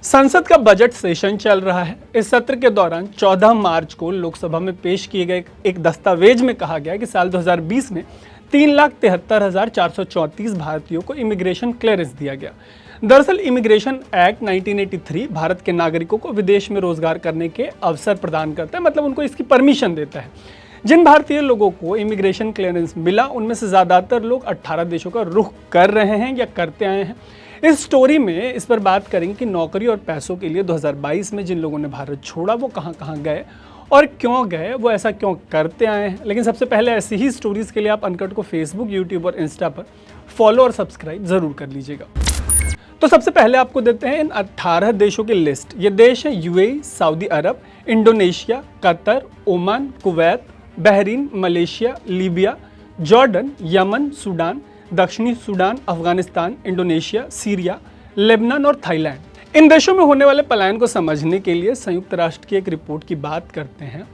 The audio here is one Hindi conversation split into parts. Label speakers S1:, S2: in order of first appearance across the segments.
S1: संसद का बजट सेशन चल रहा है। इस सत्र के दौरान 14 मार्च को लोकसभा में पेश किए गए एक दस्तावेज में कहा गया कि साल 2020 में 3,73,434 भारतीयों को इमिग्रेशन क्लियरेंस दिया गया। दरअसल इमिग्रेशन एक्ट 1983 भारत के नागरिकों को विदेश में रोजगार करने के अवसर प्रदान करता है, मतलब उनको इसकी परमिशन देता है। जिन भारतीय लोगों को इमिग्रेशन क्लियरेंस मिला उनमें से ज़्यादातर लोग 18 देशों का रुख कर रहे हैं या करते आए हैं। इस स्टोरी में इस पर बात करेंगे कि नौकरी और पैसों के लिए 2022 में जिन लोगों ने भारत छोड़ा वो कहाँ कहाँ गए और क्यों गए, वो ऐसा क्यों करते आए हैं। लेकिन सबसे पहले ऐसी ही स्टोरीज़ के लिए आप अनकट को फेसबुक, यूट्यूब और इंस्टा पर फॉलो और सब्सक्राइब ज़रूर कर लीजिएगा। तो सबसे पहले आपको देते हैं इन 18 देशों की लिस्ट। ये देश हैं UAE, Saudi Arab, Indonesia, Qatar, Oman, Kuwait, Bahrain, Malaysia, Libya, Jordan, Yemen, Sudan, दक्षिणी Sudan, Afghanistan, Indonesia, Syria, Lebanon और थाईलैंड। इन देशों में होने वाले पलायन को समझने के लिए संयुक्त राष्ट्र की एक रिपोर्ट की बात करते हैं।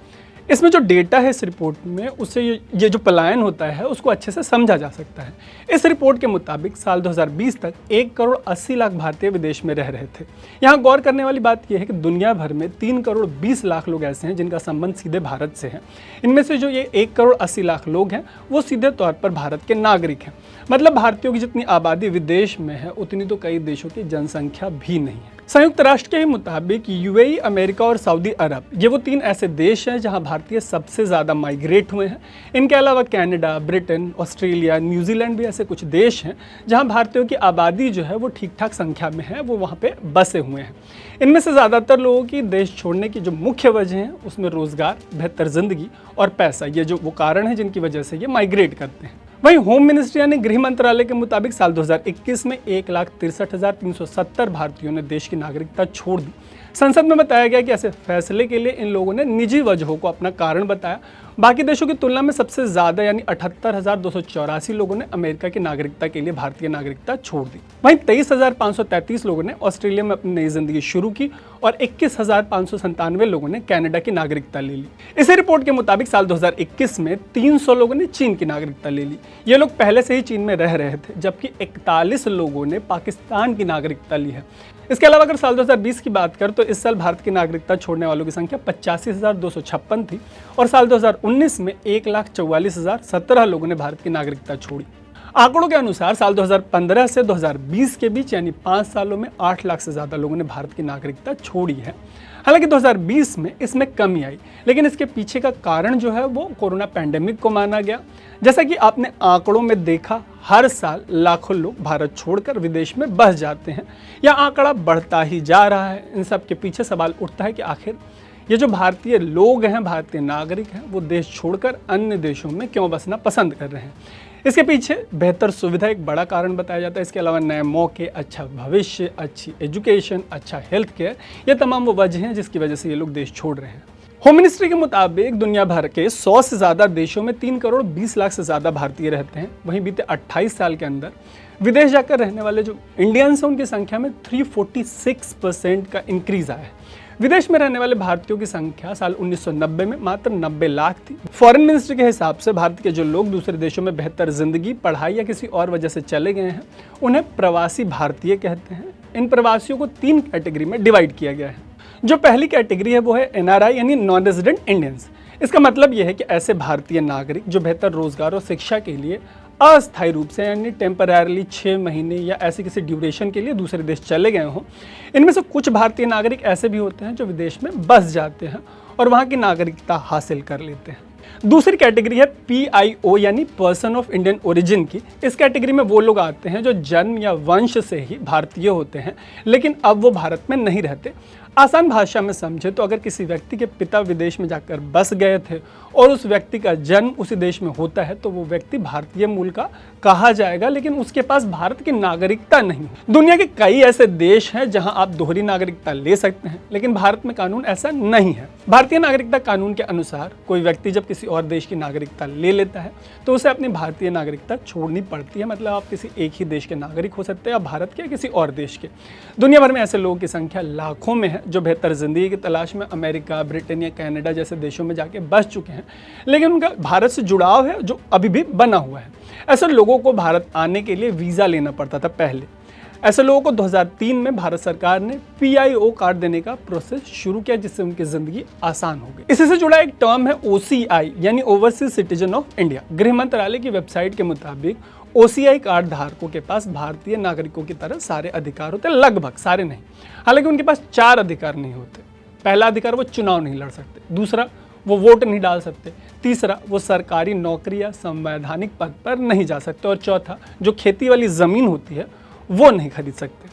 S1: इसमें जो डेटा है इस रिपोर्ट में, उससे ये जो पलायन होता है उसको अच्छे से समझा जा सकता है। इस रिपोर्ट के मुताबिक साल 2020 तक 1,80,00,000 भारतीय विदेश में रह रहे थे। यहाँ गौर करने वाली बात यह है कि दुनिया भर में 3,20,00,000 लोग ऐसे हैं जिनका संबंध सीधे भारत से है। इनमें से जो ये 1,80,00,000 लोग हैं वो सीधे तौर पर भारत के नागरिक हैं। मतलब भारतीयों की जितनी आबादी विदेश में है उतनी तो कई देशों की जनसंख्या भी नहीं है। संयुक्त राष्ट्र के मुताबिक यूएई, अमेरिका और सऊदी अरब ये वो 3 ऐसे देश हैं जहां भारतीय सबसे ज़्यादा माइग्रेट हुए हैं। इनके अलावा कनाडा, ब्रिटेन, ऑस्ट्रेलिया, न्यूजीलैंड भी ऐसे कुछ देश हैं जहां भारतीयों की आबादी जो है वो ठीक ठाक संख्या में है, वो वहां पे बसे हुए हैं। इनमें से ज़्यादातर लोगों की देश छोड़ने की जो मुख्य वजह हैं उसमें रोज़गार, बेहतर ज़िंदगी और पैसा, ये जो वो कारण हैं जिनकी वजह से ये माइग्रेट करते हैं। वहीं होम मिनिस्ट्री यानी गृह मंत्रालय के मुताबिक साल 2021 में 1,63,370 भारतीयों ने देश की नागरिकता छोड़ दी। संसद में बताया गया कि ऐसे फैसले के लिए इन लोगों ने निजी वजहों को अपना कारण बताया। बाकी देशों की तुलना में सबसे ज़्यादा यानी 78,284 लोगों ने अमेरिका की नागरिकता के लिए भारतीय नागरिकता छोड़ दी। वहीं 23,533 लोगों ने ऑस्ट्रेलिया में अपनी नई जिंदगी शुरू की और 21,597 लोगों ने कनाडा की नागरिकता ले ली। इसी रिपोर्ट के मुताबिक साल 2021 में 300 लोगों ने चीन की नागरिकता ले ली। ये लोग पहले से ही चीन में रह रहे थे, जबकि 41 लोगों ने पाकिस्तान की नागरिकता ली है। इसके अलावा अगर साल 2020 की बात करें तो इस साल भारत की नागरिकता छोड़ने वालों की संख्या 85,256 थी और साल 2019 में 1,44,017 लोगों ने भारत की नागरिकता छोड़ी। आंकड़ों के अनुसार साल 2015 से 2020 के बीच यानी 5 सालों में 8 लाख से ज़्यादा लोगों ने भारत की नागरिकता छोड़ी है। हालांकि 2020 में इसमें कमी आई, लेकिन इसके पीछे का कारण जो है वो कोरोना पैंडेमिक को माना गया। जैसा कि आपने आंकड़ों में देखा, हर साल लाखों लोग भारत छोड़कर विदेश में बस जाते हैं। यह आंकड़ा बढ़ता ही जा रहा है। इन सब के पीछे सवाल उठता है कि आखिर ये जो भारतीय लोग हैं, भारतीय नागरिक हैं, वो देश छोड़कर अन्य देशों में क्यों बसना पसंद कर रहे हैं। इसके पीछे बेहतर सुविधा एक बड़ा कारण बताया जाता है। इसके अलावा नए मौके, अच्छा भविष्य, अच्छी एजुकेशन, अच्छा हेल्थ केयर, ये तमाम वो वजह हैं जिसकी वजह से ये लोग देश छोड़ रहे हैं। होम मिनिस्ट्री के मुताबिक दुनिया भर के 100 से ज़्यादा देशों में 3,20,00,000 से ज़्यादा भारतीय रहते हैं। वहीं बीते 28 साल के अंदर विदेश जाकर रहने वाले जो इंडियंस हैं उनकी संख्या में 346% का इंक्रीज आया है। विदेश में रहने वाले भारतीयों की संख्या साल 1990 में मात्र 90 लाख थी। फॉरेन मिनिस्ट्री के हिसाब से भारत के जो लोग दूसरे देशों में बेहतर जिंदगी, पढ़ाई या किसी और वजह से चले गए हैं उन्हें प्रवासी भारतीय कहते हैं। इन प्रवासियों को 3 कैटेगरी में डिवाइड किया गया है। जो पहली कैटेगरी है वो है एनआरआई यानी नॉन रेजिडेंट इंडियंस। इसका मतलब यह है कि ऐसे भारतीय नागरिक जो बेहतर रोजगार और शिक्षा के लिए अस्थायी रूप से यानी टेम्पररीली 6 महीने या ऐसे किसी ड्यूरेशन के लिए दूसरे देश चले गए हों। इनमें से कुछ भारतीय नागरिक ऐसे भी होते हैं जो विदेश में बस जाते हैं और वहाँ की नागरिकता हासिल कर लेते हैं। दूसरी कैटेगरी है PIO यानी पर्सन ऑफ इंडियन ओरिजिन की। इस कैटेगरी में वो लोग आते हैं जो जन्म या वंश से ही भारतीय होते हैं, लेकिन अब वो भारत में नहीं रहते। आसान भाषा में समझे तो अगर किसी व्यक्ति के पिता विदेश में जाकर बस गए थे और उस व्यक्ति का जन्म उसी देश में होता है तो वो व्यक्ति भारतीय मूल का कहा जाएगा, लेकिन उसके पास भारत की नागरिकता नहीं। दुनिया के कई ऐसे देश हैं जहां आप दोहरी नागरिकता ले सकते हैं, लेकिन भारत में कानून ऐसा नहीं है। भारतीय नागरिकता कानून के अनुसार कोई व्यक्ति जब किसी और देश की नागरिकता ले लेता है तो उसे अपनी भारतीय नागरिकता छोड़नी पड़ती है। मतलब आप किसी एक ही देश के नागरिक हो सकते हैं, या भारत के किसी और देश के। दुनिया भर में ऐसे लोगों की संख्या लाखों में है जो बेहतर जिंदगी की तलाश में अमेरिका, ब्रिटेन या कनाडा जैसे देशों में जाके बस चुके हैं, लेकिन उनका भारत से जुड़ाव है जो अभी भी बना हुआ है। ऐसे लोगों को भारत आने के लिए वीज़ा लेना पड़ता था पहले। ऐसे लोगों को 2003 में भारत सरकार ने PIO कार्ड देने का प्रोसेस शुरू किया, जिससे उनकी जिंदगी आसान हो गई। इसी से जुड़ा एक टर्म है OCI यानी ओवरसीज सिटीजन ऑफ इंडिया। गृह मंत्रालय की वेबसाइट के मुताबिक OCI कार्ड धारकों के पास भारतीय नागरिकों की तरह सारे अधिकार होते हैं, लगभग सारे नहीं। हालांकि उनके पास 4 अधिकार नहीं होते। पहला अधिकार, वो चुनाव नहीं लड़ सकते। दूसरा, वो वोट नहीं डाल सकते। तीसरा, वो सरकारी नौकरी या संवैधानिक पद पर नहीं जा सकते। और चौथा, जो खेती वाली ज़मीन होती है वो नहीं खरीद सकते।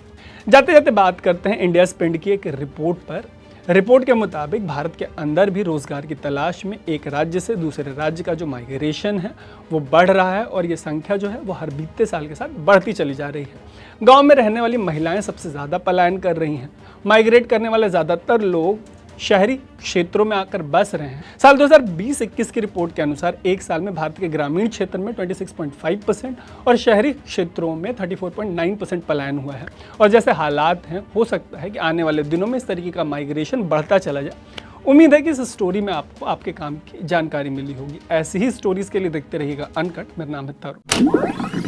S1: जाते जाते बात करते हैं इंडिया स्पेंड की एक रिपोर्ट पर। रिपोर्ट के मुताबिक भारत के अंदर भी रोजगार की तलाश में एक राज्य से दूसरे राज्य का जो माइग्रेशन है वो बढ़ रहा है, और ये संख्या जो है वो हर बीतते साल के साथ बढ़ती चली जा रही है। गांव में रहने वाली महिलाएं सबसे ज़्यादा पलायन कर रही हैं। माइग्रेट करने वाले ज़्यादातर लोग शहरी क्षेत्रों में आकर बस रहे हैं। साल 2020-21 की रिपोर्ट के अनुसार एक साल में भारत के ग्रामीण क्षेत्र में 26.5% और शहरी क्षेत्रों में 34.9% पलायन हुआ है। और जैसे हालात हैं, हो सकता है कि आने वाले दिनों में इस तरीके का माइग्रेशन बढ़ता चला जाए। उम्मीद है कि इस स्टोरी में आपको आपके काम की जानकारी मिली होगी। ऐसी ही स्टोरीज के लिए देखते रहिएगा अनकट। मेरा नाम है तरुण।